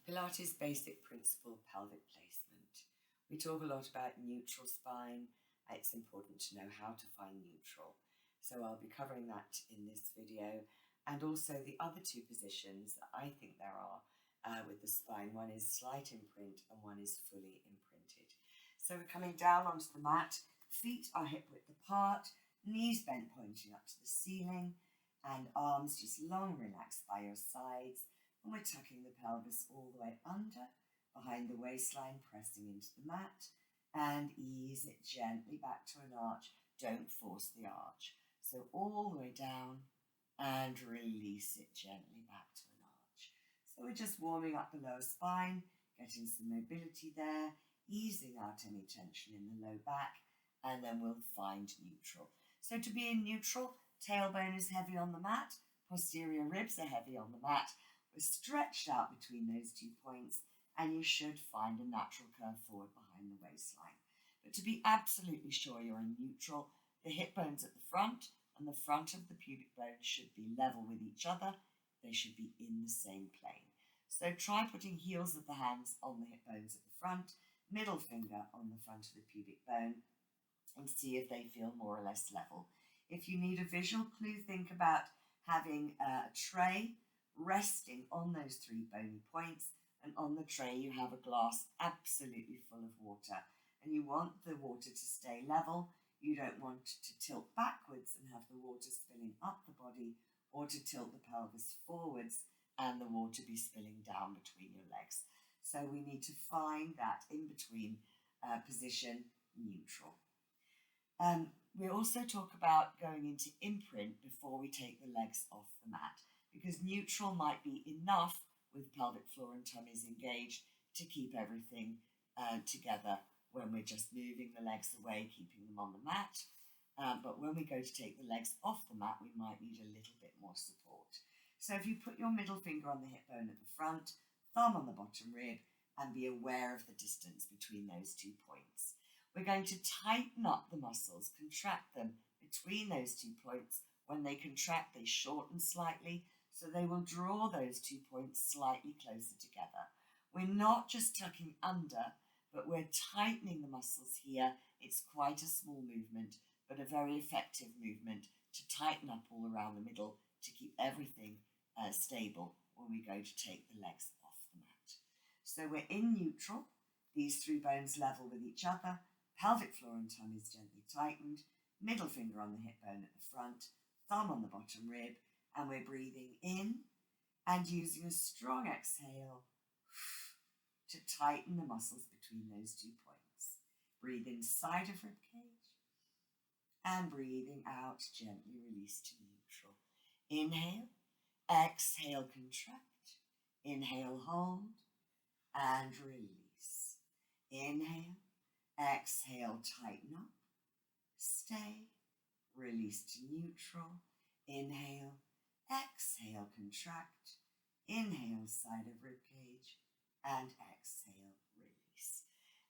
Pilates basic principle, pelvic placement. We talk a lot about neutral spine. It's important to know how to find neutral. So I'll be covering that in this video, and also the other two positions that I think there are with the spine. One is slight imprint and one is fully imprinted. So we're coming down onto the mat, feet are hip width apart, knees bent pointing up to the ceiling, and arms just long relaxed by your sides. And we're tucking the pelvis all the way under, behind the waistline, pressing into the mat, and ease it gently back to an arch. Don't force the arch. So all the way down and release it gently back to an arch. So we're just warming up the lower spine, getting some mobility there, easing out any tension in the low back, and then we'll find neutral. So to be in neutral, tailbone is heavy on the mat, posterior ribs are heavy on the mat. We're stretched out between those 2 points, and you should find a natural curve forward behind the waistline. But to be absolutely sure you're in neutral, the hip bones at the front and the front of the pubic bone should be level with each other. They should be in the same plane. So try putting heels of the hands on the hip bones at the front, middle finger on the front of the pubic bone, and see if they feel more or less level. If you need a visual clue, think about having a tray resting on those 3 bony points, and on the tray you have a glass absolutely full of water, and you want the water to stay level. You don't want to tilt backwards and have the water spilling up the body, or to tilt the pelvis forwards and the water be spilling down between your legs. So we need to find that in between position, neutral. We also talk about going into imprint before we take the legs off the mat, because neutral might be enough with pelvic floor and tummies engaged to keep everything together when we're just moving the legs away, keeping them on the mat. But when we go to take the legs off the mat, we might need a little bit more support. So if you put your middle finger on the hip bone at the front, thumb on the bottom rib, and be aware of the distance between those 2 points. We're going to tighten up the muscles, contract them between those 2 points. When they contract, they shorten slightly, so they will draw those 2 points slightly closer together. We're not just tucking under, but we're tightening the muscles here. It's quite a small movement, but a very effective movement to tighten up all around the middle to keep everything stable when we go to take the legs off the mat. So we're in neutral, these 3 bones level with each other, pelvic floor and tummy is gently tightened, middle finger on the hip bone at the front, thumb on the bottom rib, and we're breathing in and using a strong exhale to tighten the muscles between those 2 points. Breathe inside of rib cage and breathing out, gently release to neutral. Inhale, exhale, contract, inhale, hold, and release. Inhale, exhale, tighten up, stay, release to neutral. Inhale, exhale, contract, inhale, side of rib cage, and exhale, release.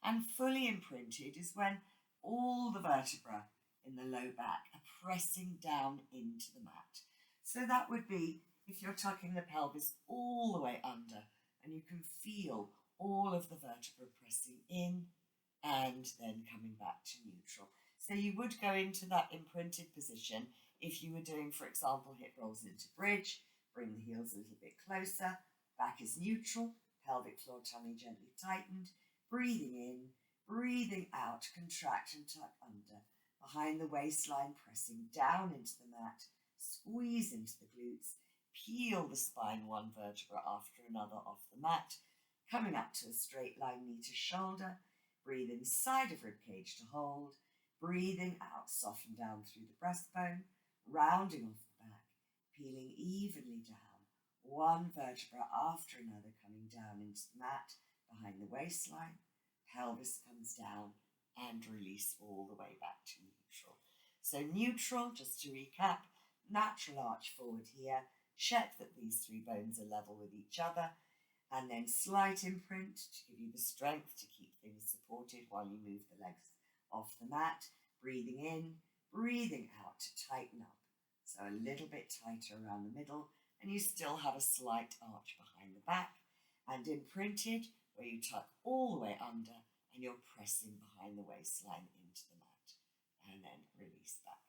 And fully imprinted is when all the vertebrae in the low back are pressing down into the mat. So that would be if you're tucking the pelvis all the way under and you can feel all of the vertebrae pressing in and then coming back to neutral. So you would go into that imprinted position if you were doing, for example, hip rolls into bridge. Bring the heels a little bit closer. Back is neutral. Pelvic floor, tummy gently tightened. Breathing in, breathing out. Contract and tuck under. Behind the waistline, pressing down into the mat. Squeeze into the glutes. Peel the spine one vertebra after another off the mat. Coming up to a straight line, knee to shoulder. Breathe inside of ribcage to hold. Breathing out, soften down through the breastbone, rounding off the back, peeling evenly down, one vertebra after another coming down into the mat, behind the waistline, pelvis comes down, and release all the way back to neutral. So neutral, just to recap, natural arch forward here, check that these 3 bones are level with each other, and then slight imprint to give you the strength to keep things supported while you move the legs off the mat. Breathing in, breathing out to tighten up. So a little bit tighter around the middle, and you still have a slight arch behind the back. and imprinted, where you tuck all the way under and you're pressing behind the waistline into the mat, and then release back